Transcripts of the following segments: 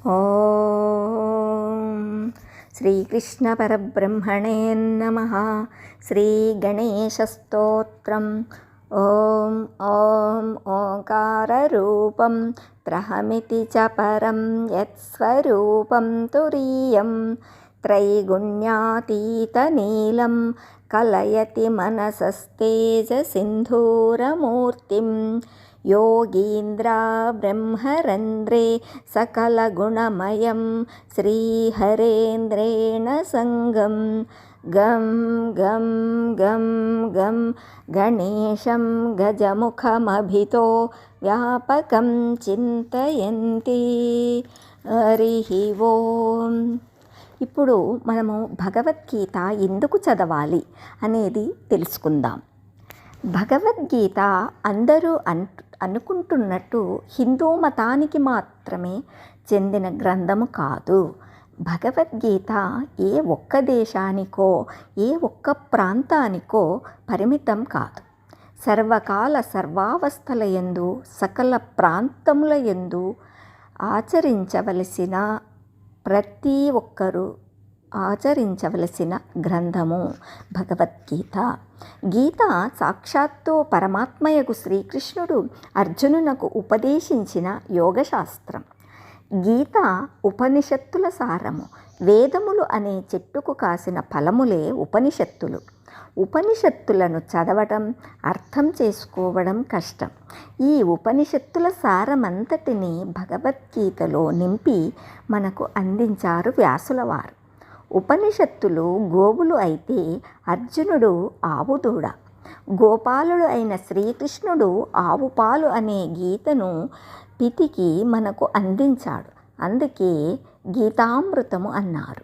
ఓం శ్రీకృష్ణ పరబ్రహ్మణే నమః. శ్రీ గణేశ స్తోత్రం. ఓం ఓం ఓంకార రూపం త్రహమితి చ పరం యత్స్వరూపం తురీయం త్రైగుణ్యాతీత నీలం కలయతి మనసస్తేజ సింధూరమూర్తిం योगीन्द्रा ब्रह्मरन्ध्रे सकलगुणमयं श्रीहरेन्द्रेण सङ्गं गं गं गं गं गणेशं गजमुखमभितो व्यापकं चिन्तयन्ति. हरिः ఓం. ఇప్పుడు మనము భగవద్గీత ఎందుకు చదవాలి అనేది తెలుసుకుందాం. భగవద్గీత అందరూ అనుకుంటున్నట్టు హిందూ మతానికి మాత్రమే చెందిన గ్రంథము కాదు. భగవద్గీత ఏ ఒక్క దేశానికో ఏ ఒక్క ప్రాంతానికో పరిమితం కాదు. సర్వకాల సర్వావస్థల యందు సకల ప్రాంతముల యందు ఆచరించవలసిన ప్రతి ఒక్కరూ ఆచరించవలసిన గ్రంథము భగవద్గీత. గీత సాక్షాత్తు పరమాత్మయగు శ్రీకృష్ణుడు అర్జునునకు ఉపదేశించిన యోగశాస్త్రం. గీత ఉపనిషత్తుల సారము. వేదములు అనే చెట్టుకు కాసిన ఫలములే ఉపనిషత్తులు. ఉపనిషత్తులను చదవడం అర్థం చేసుకోవడం కష్టం. ఈ ఉపనిషత్తుల సారమంతటిని భగవద్గీతలో నింపి మనకు అందించారు వ్యాసుల వారు. ఉపనిషత్తులు గోవులు అయితే అర్జునుడు ఆవు దూడ, గోపాలుడు అయిన శ్రీకృష్ణుడు ఆవు పాలు అనే గీతను పితికి మనకు అందించాడు. అందుకే గీతామృతము అన్నారు.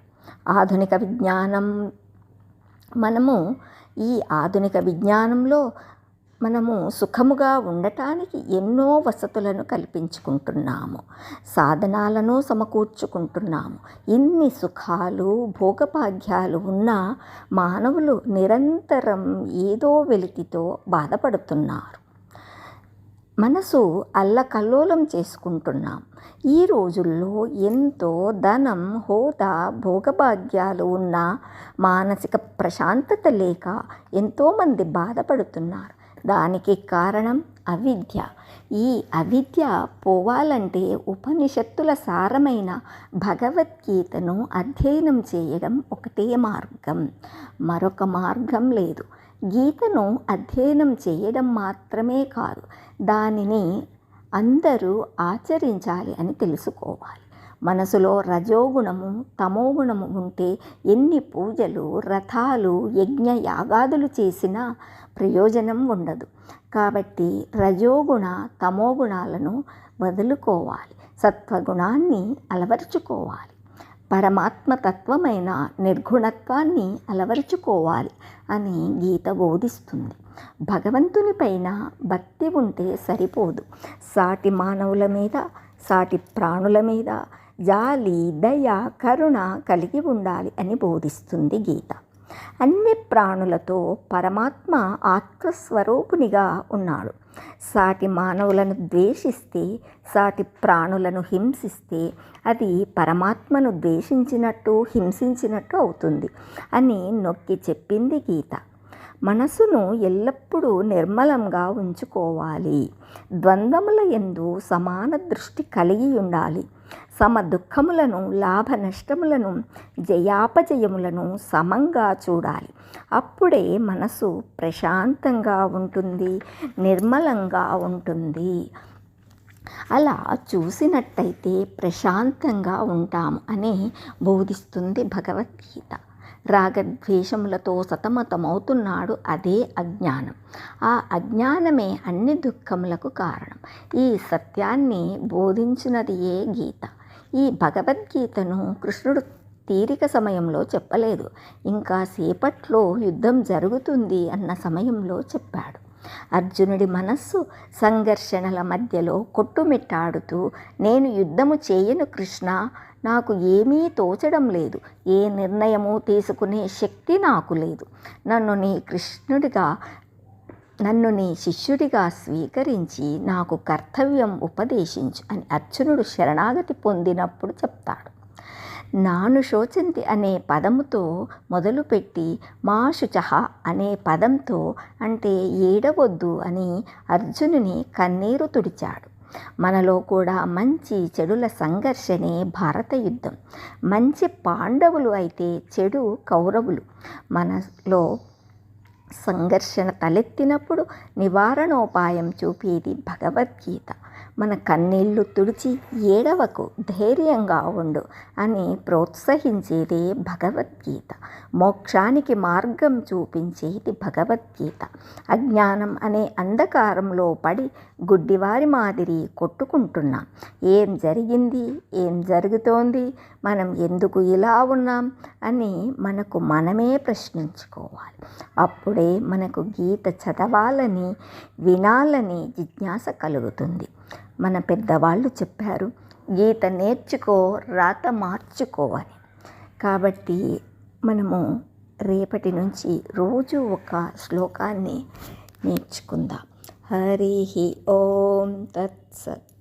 ఈ ఆధునిక విజ్ఞానంలో మనము సుఖముగా ఉండటానికి ఎన్నో వసతులను కల్పించుకుంటున్నాము, సాధనాలను సమకూర్చుకుంటున్నాము. ఇన్ని సుఖాలు భోగభాగ్యాలు ఉన్న మానవులు నిరంతరం ఏదో వెలితితో బాధపడుతున్నారు. మనసు అల్లకల్లోలం చేసుకుంటున్నాం. ఈ రోజుల్లో ఎంతో ధనం, హోదా, భోగభాగ్యాలు ఉన్న మానసిక ప్రశాంతత లేక ఎంతోమంది బాధపడుతున్నారు. దానికి కారణం అవిద్య. ఈ అవిద్య పోవాలంటే ఉపనిషత్తుల సారమైన భగవద్గీతను అధ్యయనం చేయడం ఒకటే మార్గం, మరొక మార్గం లేదు. గీతను అధ్యయనం చేయడం మాత్రమే కాదు, దానిని అందరూ ఆచరించాలి అని తెలుసుకోవాలి. మనసులో రజోగుణము తమోగుణము ఉంటే ఎన్ని పూజలు, రథాలు, యజ్ఞ యాగాదులు చేసినా ప్రయోజనం ఉండదు. కాబట్టి రజోగుణ తమోగుణాలను వదులుకోవాలి, సత్వగుణాన్ని అలవరుచుకోవాలి, పరమాత్మతత్వమైన నిర్గుణత్వాన్ని అలవరుచుకోవాలి అని గీత బోధిస్తుంది. భగవంతుని పైన భక్తి ఉంటే సరిపోదు, సాటి మానవుల మీద, సాటి ప్రాణుల మీద జాలి, దయ, కరుణ కలిగి ఉండాలి అని బోధిస్తుంది గీత. అన్ని ప్రాణులతో పరమాత్మ ఆత్మస్వరూపునిగా ఉన్నాడు. సాటి మానవులను ద్వేషిస్తే, సాటి ప్రాణులను హింసిస్తే అది పరమాత్మను ద్వేషించినట్టు, హింసించినట్టు అవుతుంది అని నొక్కి చెప్పింది గీత. మనసును ఎల్లప్పుడూ నిర్మలంగా ఉంచుకోవాలి. ద్వంద్వముల యందు సమాన దృష్టి కలిగి ఉండాలి. సమ దుఃఖములను, లాభ నష్టములను, జయాపజయములను సమంగా చూడాలి. అప్పుడే మనసు ప్రశాంతంగా ఉంటుంది, నిర్మలంగా ఉంటుంది. అలా చూసినట్టయితే ప్రశాంతంగా ఉంటాము అని బోధిస్తుంది భగవద్గీత. రాగద్వేషములతో సతమతమవుతున్నాడు, అదే అజ్ఞానం. ఆ అజ్ఞానమే అన్ని దుఃఖములకు కారణం. ఈ సత్యాన్ని బోధించినది ఏ గీత. ఈ భగవద్గీతను కృష్ణుడు తీరిక సమయంలో చెప్పలేదు, ఇంకా సేపట్లో యుద్ధం జరుగుతుంది అన్న సమయంలో చెప్పాడు. అర్జునుడి మనస్సు సంఘర్షణల మధ్యలో కొట్టుమిట్టాడుతూ, నేను యుద్ధము చేయను కృష్ణ, నాకు ఏమీ తోచడం లేదు, ఏ నిర్ణయము తీసుకునే శక్తి నాకు లేదు, నన్ను నీ కృష్ణుడిగా నన్ను నీ శిష్యుడిగా స్వీకరించి నాకు కర్తవ్యం ఉపదేశించు అని అర్జునుడు శరణాగతి పొందినప్పుడు చెప్తాడు. నాను శోచంతి అనే పదముతో మొదలుపెట్టి మా శుచః అనే పదంతో అంటే ఏడవద్దు అని అర్జునుని కన్నీరు తుడిచాడు. మనలో కూడా మంచి చెడుల సంఘర్షణే భారత యుద్ధం. మంచి పాండవులు అయితే చెడు కౌరవులు. మనలో సంఘర్షణ తలెత్తినప్పుడు నివారణోపాయం చూపేది భగవద్గీత. మన కన్నీళ్లు తుడిచి ఏడవకు, ధైర్యంగా ఉండు అని ప్రోత్సహించేదే భగవద్గీత. మోక్షానికి మార్గం చూపించేది భగవద్గీత. అజ్ఞానం అనే అంధకారంలో పడి గుడ్డివారి మాదిరి కొట్టుకుంటున్నాం. ఏం జరిగింది, ఏం జరుగుతోంది, మనం ఎందుకు ఇలా ఉన్నాం అని మనకు మనమే ప్రశ్నించుకోవాలి. అప్పుడే మనకు గీత చదవాలని, వినాలని జిజ్ఞాస కలుగుతుంది. మన పెద్దవాళ్ళు చెప్పారు, గీత నేర్చుకో, రాత మార్చుకో అని. కాబట్టి మనము రేపటి నుంచి రోజు ఒక శ్లోకాన్ని నేర్చుకుందాం. హరి ఓం తత్సత్.